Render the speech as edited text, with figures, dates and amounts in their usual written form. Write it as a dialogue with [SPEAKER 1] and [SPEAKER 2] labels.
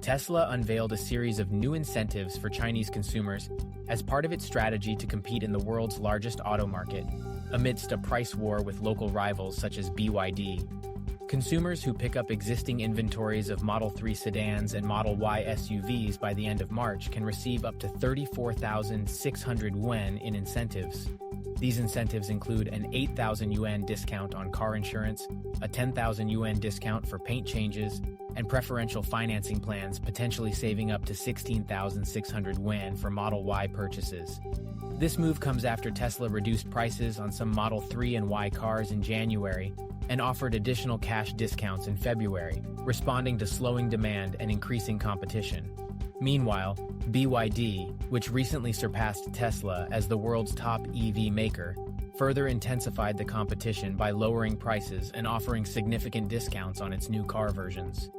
[SPEAKER 1] Tesla unveiled a series of new incentives for Chinese consumers as part of its strategy to compete in the world's largest auto market, amidst a price war with local rivals such as BYD. Consumers who pick up existing inventories of Model 3 sedans and Model Y SUVs by the end of March can receive up to 34,600 yuan in incentives. These incentives include an 8,000 yuan discount on car insurance, a 10,000 yuan discount for paint changes, and preferential financing plans, potentially saving up to 16,600 yuan for Model Y purchases. This move comes after Tesla reduced prices on some Model 3 and Y cars in January and offered additional cash discounts in February, responding to slowing demand and increasing competition. Meanwhile, BYD, which recently surpassed Tesla as the world's top EV maker, further intensified the competition by lowering prices and offering significant discounts on its new car versions.